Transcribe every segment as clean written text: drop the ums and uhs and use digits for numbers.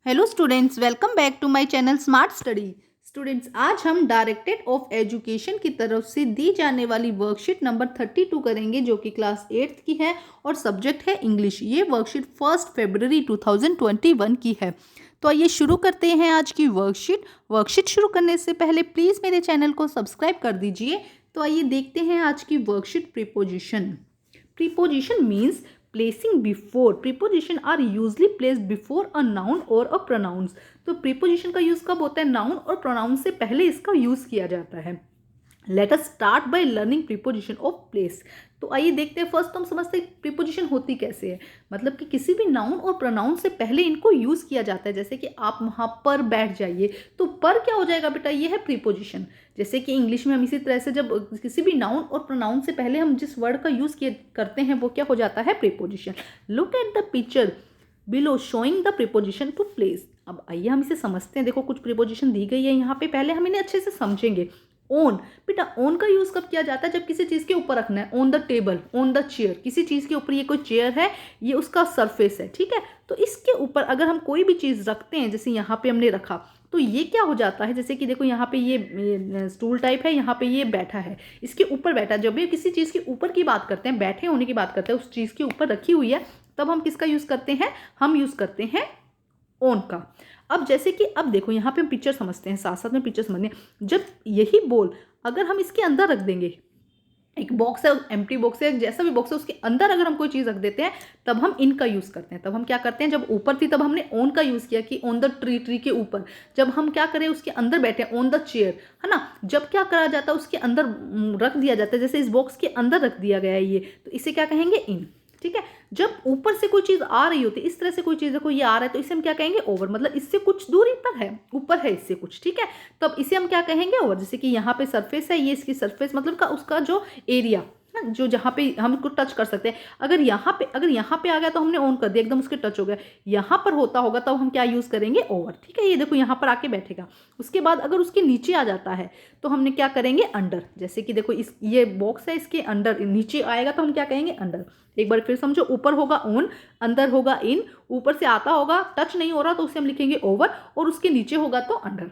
Hello students, welcome back to my channel smart study. Students, आज हम directorate of education की तरफ से दी जाने वाली वर्कशीट नंबर 32 करेंगे, जो कि क्लास 8th की है और सब्जेक्ट है इंग्लिश। ये वर्कशीट 1 फरवरी 2021 की है। तो आइए शुरू करते हैं आज की वर्कशीट शुरू करने से पहले प्लीज़ मेरे चैनल को सब्सक्राइब कर दीजिए। तो आइए देखते हैं आज की worksheet. Preposition means placing before. Preposition are usually placed before a noun or a pronouns. तो preposition का यूज कब होता है? नाउन और प्रोनाउन से पहले इसका यूज किया जाता है। Let us start by learning preposition of place. तो आइए देखते हैं। फर्स्ट तो हम समझते हैं प्रीपोजिशन होती कैसे है। मतलब कि किसी भी नाउन और प्रोनाउन से पहले इनको यूज किया जाता है। जैसे कि आप वहां पर बैठ जाइए, तो पर क्या हो जाएगा बेटा? ये है प्रीपोजिशन। जैसे कि इंग्लिश में हम इसी तरह से जब किसी भी नाउन और प्रोनाउन से पहले हम जिस वर्ड का यूज करते हैं वो क्या हो जाता है? Preposition. Look at the picture below showing the preposition to place. अब आइए हम इसे समझते हैं। देखो कुछ प्रीपोजिशन दी गई है यहाँ पे, पहले हम इन्हें अच्छे से समझेंगे। ओन, बेटा ओन का यूज कब किया जाता है? जब किसी चीज के ऊपर रखना है। On the table, on the chair, किसी चीज के ऊपर। ये कोई चेयर है, ये उसका सरफेस है, ठीक है। तो इसके ऊपर अगर हम कोई भी चीज रखते हैं, जैसे यहाँ पे हमने रखा, तो ये क्या हो जाता है? जैसे कि देखो यहाँ पे ये स्टूल टाइप है, यहाँ पे ये बैठा है, इसके ऊपर बैठा। जब भी किसी चीज के ऊपर की बात करते हैं, बैठे होने की बात करते हैं, उस चीज के ऊपर रखी हुई है, तब हम किसका यूज करते हैं? हम यूज करते हैं ओन का। अब जैसे कि अब देखो यहाँ पे हम पिक्चर समझते हैं, साथ साथ में पिक्चर समझने। जब यही बॉल अगर हम इसके अंदर रख देंगे, एक बॉक्स है, एम्प्टी बॉक्स है, जैसा भी बॉक्स है, उसके अंदर अगर हम कोई चीज रख देते हैं, तब हम इन का यूज करते हैं। तब हम क्या करते हैं? जब ऊपर थी तब हमने ऑन का यूज किया कि ऑन द ट्री के ऊपर। जब हम क्या करें? उसके अंदर बैठे, ऑन द चेयर, है ना। जब क्या करा जाता है? उसके अंदर रख दिया जाता है। जैसे इस बॉक्स के अंदर रख दिया गया है ये, तो इसे क्या कहेंगे? इन, ठीक है। जब ऊपर से कोई चीज आ रही होती है, इस तरह से कोई चीज देखो ये आ रहा है, तो इसे हम क्या कहेंगे? ओवर। मतलब इससे कुछ दूरी पर है, ऊपर है इससे कुछ, ठीक है। तब इसे हम क्या कहेंगे? ओवर। जैसे कि यहाँ पे सरफेस है, ये इसकी सरफेस मतलब का उसका जो एरिया, जो जहाँ पे हम इसको टच कर सकते हैं। अगर यहाँ पे आ गया तो हमने ऑन कर दिया, एकदम उसके टच हो गया। यहाँ पर होता होगा तब हम क्या यूज करेंगे? ओवर, ठीक है। ये देखो यहाँ पर आके बैठेगा। उसके बाद अगर उसके नीचे आ जाता है तो हमने क्या करेंगे? अंडर। जैसे कि देखो ये बॉक्स है, इसके अंडर नीचे आएगा तो हम क्या कहेंगे? अंडर। एक बार फिर समझो, ऊपर होगा ऑन, अंदर होगा इन, ऊपर से आता होगा, टच नहीं हो रहा तो उसे हम लिखेंगे ओवर, और उसके नीचे होगा तो अंडर,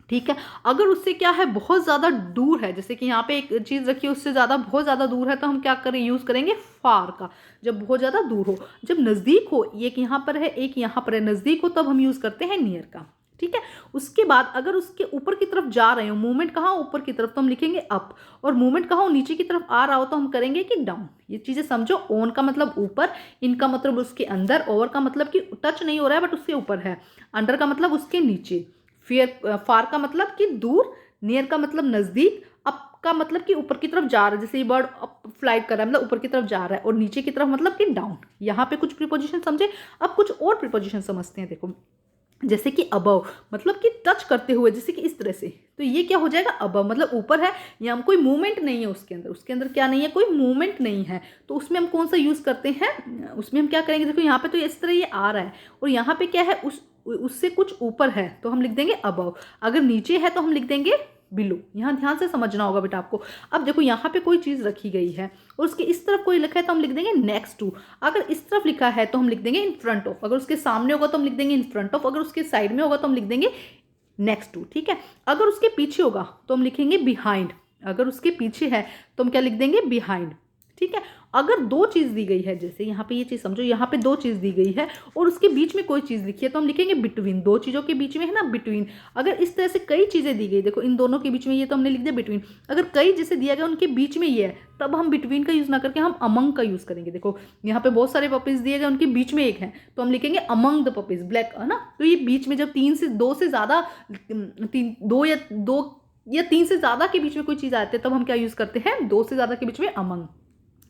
ठीक है। अगर उससे क्या है? बहुत ज़्यादा दूर है, जैसे कि यहाँ पे एक चीज़ रखी है, उससे ज़्यादा बहुत ज़्यादा दूर है, तो हम क्या करें? यूज़ करेंगे फार का। जब बहुत ज़्यादा दूर हो। जब नज़दीक हो, एक यहाँ पर है, एक यहाँ पर है, नज़दीक हो, तब हम यूज़ करते हैं नियर का, ठीक है। उसके बाद अगर उसके ऊपर की तरफ जा रहे हो, मूवमेंट कहाँ? ऊपर की तरफ, तो हम लिखेंगे अप। और मूवमेंट कहाँ हो? नीचे की तरफ आ रहा हो, तो हम करेंगे कि डाउन। ये चीज़ें समझो। ऑन का मतलब ऊपर, इन का मतलब उसके अंदर, ओवर का मतलब कि टच नहीं हो रहा है बट उसके ऊपर है, अंडर का मतलब उसके नीचे, फार का मतलब कि दूर, नियर का मतलब नजदीक, अप का मतलब कि ऊपर की तरफ जा रहा है। जैसे ये बर्ड अप फ्लाइट कर रहा है, मतलब ऊपर की तरफ जा रहा है, और नीचे की तरफ मतलब कि डाउन। यहाँ पे कुछ प्रीपोजिशन समझे। अब कुछ और प्रीपोजिशन समझते हैं। देखो जैसे कि अबव, मतलब कि टच करते हुए, जैसे कि इस तरह से, तो ये क्या हो जाएगा? अबव, मतलब ऊपर है, यहाँ कोई मूवमेंट नहीं है उसके अंदर क्या नहीं है? कोई मूवमेंट नहीं है। तो उसमें हम कौन सा यूज करते हैं? उसमें हम क्या करेंगे? देखो यहाँ पे तो इस तरह ये आ रहा है, और यहाँ पे क्या है? उससे कुछ ऊपर है तो हम लिख देंगे अबव। अगर नीचे है तो हम लिख देंगे बिलो। यहाँ ध्यान से समझना होगा बेटा आपको। अब देखो यहाँ पे कोई चीज रखी गई है और उसके इस तरफ कोई लिखा है तो हम लिख देंगे नेक्स्ट टू। अगर इस तरफ लिखा है तो हम लिख देंगे इन फ्रंट ऑफ। अगर उसके सामने होगा तो हम लिख देंगे इन फ्रंट ऑफ। अगर उसके साइड में होगा तो हम लिख देंगे नेक्स्ट टू, ठीक है। अगर उसके पीछे होगा तो हम लिखेंगे बिहाइंड। अगर उसके पीछे है तो हम क्या लिख देंगे? बिहाइंड, ठीक है। अगर दो चीज दी गई है, जैसे यहाँ पे ये चीज समझो, यहाँ पे दो चीज दी गई है और उसके बीच में कोई चीज लिखी है तो हम लिखेंगे बिटवीन। दो चीजों के बीच में है ना, बिटवीन। अगर इस तरह से कई चीजें दी गई, देखो इन दोनों के बीच में ये, तो हमने लिख दिया बिटवीन। अगर कई जैसे दिया गया उनके बीच में ये है, तब हम बिटवीन का यूज ना करके हम अमंग का यूज करेंगे। देखो यहाँ पे बहुत सारे पपीज दिए गए, उनके बीच में एक है तो हम लिखेंगे अमंग द पपीज, ब्लैक, है ना। तो ये बीच में जब दो से ज्यादा, दो या तीन से ज्यादा के बीच में कोई चीज आती है तब हम क्या यूज करते हैं? दो से ज्यादा के बीच में अमंग,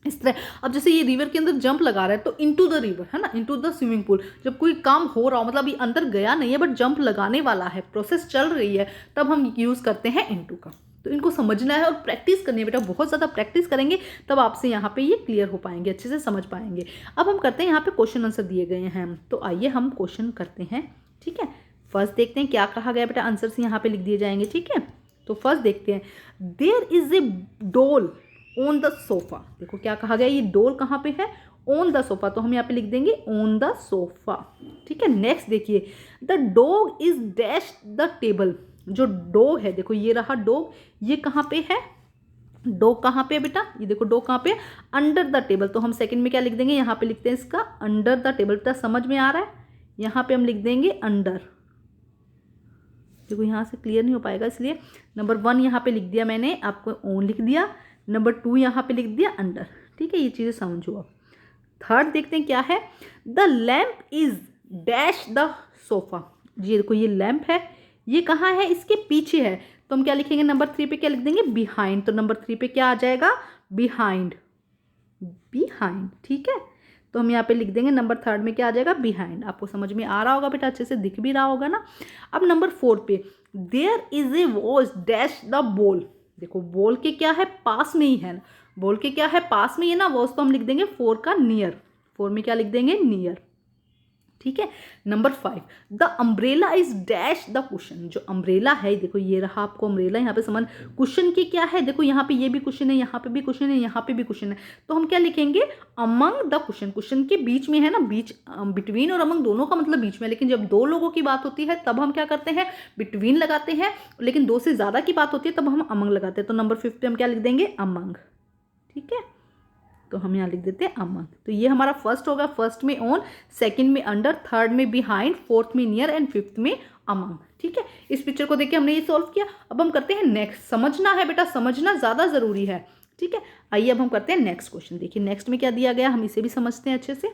इस तरह। अब जैसे ये रिवर के अंदर जंप लगा रहा है तो इनटू द रिवर, है ना, इनटू द स्विमिंग पूल। जब कोई काम हो रहा हो, मतलब ये अंदर गया नहीं है बट जंप लगाने वाला है, प्रोसेस चल रही है, तब हम यूज करते हैं इनटू का। तो इनको समझना है और प्रैक्टिस करनी है बेटा। बहुत ज़्यादा प्रैक्टिस करेंगे तब आपसे यहाँ पे ये क्लियर हो पाएंगे, अच्छे से समझ पाएंगे। अब हम करते हैं, यहाँ पे क्वेश्चन आंसर दिए गए हैं, तो आइए हम क्वेश्चन करते हैं, ठीक है। फर्स्ट देखते हैं क्या कहा गया बेटा। आंसर्स यहाँ पे लिख दिए जाएंगे, ठीक है। तो फर्स्ट देखते हैं, देयर इज ए डोल ऑन द सोफा। देखो क्या कहा गया, ये डोल कहाँ पे है? ऑन द सोफा, तो हम यहाँ पे लिख देंगे ऑन द सोफा। ठीक है, नेक्स्ट देखिए, the dog is dash the table. जो डॉग है, देखो ये रहा डॉग, ये कहाँ पे है, डॉग कहाँ पे है बेटा, ये देखो डॉग कहाँ पे है, अंडर द टेबल। तो हम सेकंड में क्या लिख देंगे, यहाँ पे लिखते हैं इसका अंडर द टेबल। बेटा समझ में आ रहा है, यहाँ पे हम लिख देंगे अंडर। देखो यहाँ से क्लियर नहीं हो पाएगा, इसलिए नंबर 1 यहाँ पे लिख दिया मैंने, आपको ऑन लिख दिया। नंबर 2 यहाँ पे लिख दिया अंडर। ठीक है, ये चीज़ें समझो आप। थर्ड देखते हैं क्या है, the lamp is dash the sofa. ये देखो ये लैम्प है, ये कहाँ है, इसके पीछे है। तो हम क्या लिखेंगे, नंबर 3 पे क्या लिख देंगे, बिहाइंड। तो नंबर 3 पे क्या आ जाएगा, बिहाइंड, बिहाइंड। ठीक है, तो हम यहाँ पे लिख देंगे नंबर 3 में क्या आ जाएगा, बिहाइंड। आपको समझ में आ रहा होगा बेटा, अच्छे से दिख भी रहा होगा ना। अब नंबर 4 पे, there is a watch dash the ball. देखो बॉल के क्या है, पास में ही है ना, बॉल के क्या है, पास में ही है ना, वॉच तो हम लिख देंगे 4 का नियर। 4 में क्या लिख देंगे, नियर। ठीक है, number 5, the umbrella is dash the cushion. जो अम्ब्रेला है, देखो ये रहा आपको अम्ब्रेला, यहाँ पे समझ, कुशन की क्या है, देखो यहाँ पे ये भी कुशन है, यहाँ पे भी कुशन है, यहाँ पे भी कुशन है। तो हम क्या लिखेंगे, अमंग द कुशन। कुशन के बीच में है ना, बीच, बिटवीन और अमंग दोनों का मतलब बीच में, लेकिन जब 2 लोगों की बात होती है तब हम क्या करते हैं, बिटवीन लगाते हैं, लेकिन 2 से ज़्यादा की बात होती है तब हम अमंग लगाते हैं। तो नंबर 5 पे हम क्या लिख देंगे, अमंग। ठीक है, तो हम यहाँ लिख देते हैं अमंग। तो ये हमारा फर्स्ट होगा, फर्स्ट में ऑन, सेकंड में अंडर, थर्ड में बिहाइंड, फोर्थ में नियर एंड फिफ्थ में अमंग। ठीक है, इस पिक्चर को देखिए हमने ये सॉल्व किया। अब हम करते हैं नेक्स्ट। समझना है बेटा, समझना ज़्यादा ज़रूरी है। ठीक है, आइए अब हम करते हैं नेक्स्ट क्वेश्चन। देखिए नेक्स्ट में क्या दिया गया, हम इसे भी समझते हैं अच्छे से।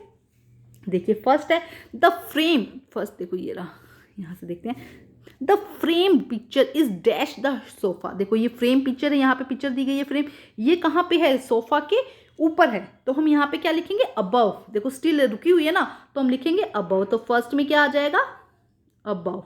देखिए फर्स्ट है द फ्रेम। फर्स्ट देखो ये रहा, यहाँ से देखते हैं, the frame picture is dash the sofa. देखो ये फ्रेम पिक्चर है, यहाँ पे पिक्चर दी गई है फ्रेम, ये कहाँ पे है, सोफा के ऊपर है। तो हम यहाँ पे क्या लिखेंगे, अबव। देखो स्टिल रुकी हुई है ना, तो हम लिखेंगे अबव। तो फर्स्ट में क्या आ जाएगा, अबव।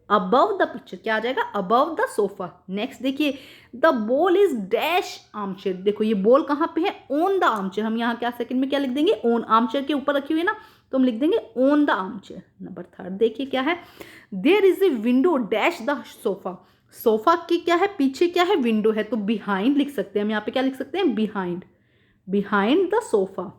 अबव द पिक्चर क्या आ जाएगा, अबव द सोफा। नेक्स्ट देखिए, the ball is dash armchair. देखो ये बॉल कहाँ पे है, ऑन द आर्मचेयर। हम यहाँ क्या सेकंड में क्या लिख देंगे, ऑन, आर्मचेयर के ऊपर रखी हुई है ना, तो हम लिख देंगे ऑन द आर्मचेयर। नंबर 3 देखिए क्या है, there is a window dash the sofa. Sofa की क्या है, पीछे क्या है, विंडो है, तो बिहाइंड लिख सकते हैं हम। यहाँ पे क्या लिख सकते हैं, बिहाइंड, बिहाइंड द सोफा।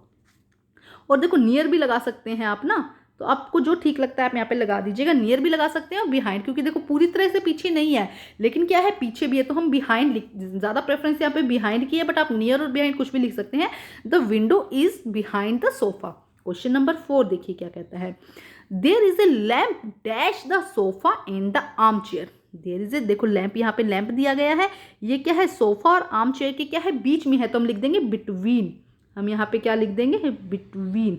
और देखो नियर भी लगा सकते हैं आप ना, तो आपको जो ठीक लगता है आप यहाँ पे लगा दीजिएगा। नियर भी लगा सकते हैं और बिहाइंड, क्योंकि देखो पूरी तरह से पीछे नहीं है, लेकिन क्या है, पीछे भी है, तो हम बिहाइंड लिख, ज़्यादा प्रेफरेंस यहाँ पे बिहाइंड की है, बट आप नियर और बिहाइंड कुछ भी लिख सकते हैं। The window is behind the sofa. Question number 4 देखिए क्या कहता है, there is a lamp dash the sofa and the arm chair. There is a, देखो लैंप, यहाँ पे लैंप दिया गया है, ये क्या है, सोफा और आर्म चेयर के क्या है, बीच में है, तो हम लिख देंगे बिटवीन। हम यहाँ पे क्या लिख देंगे, बिटवीन।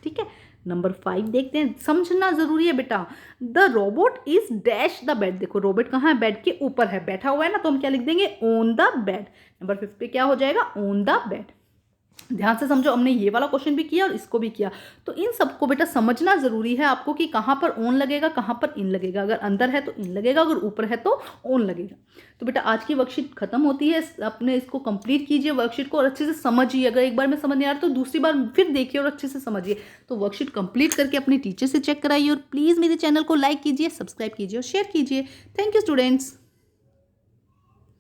ठीक है, नंबर 5 देखते हैं, समझना जरूरी है बेटा। The robot is dash the bed. देखो रोबोट कहाँ है, बेड के ऊपर है, बैठा हुआ है ना, तो हम क्या लिख देंगे, ऑन द बेड। नंबर 5 पे क्या हो जाएगा, ऑन द बेड। ध्यान से समझो, हमने ये वाला क्वेश्चन भी किया और इसको भी किया, तो इन सबको बेटा समझना जरूरी है आपको कि कहाँ पर ऑन लगेगा, कहाँ पर इन लगेगा। अगर अंदर है तो इन लगेगा, अगर ऊपर है तो ऑन लगेगा। तो बेटा आज की वर्कशीट खत्म होती है, अपने इसको कंप्लीट कीजिए वर्कशीट को और अच्छे से समझिए। अगर एक बार में समझ नहीं आ रहा तो दूसरी बार फिर देखिए और अच्छे से समझिए। तो वर्कशीट कंप्लीट करके अपने टीचर से चेक कराइए और प्लीज़ मेरे चैनल को लाइक कीजिए, सब्सक्राइब कीजिए और शेयर कीजिए। Thank you students.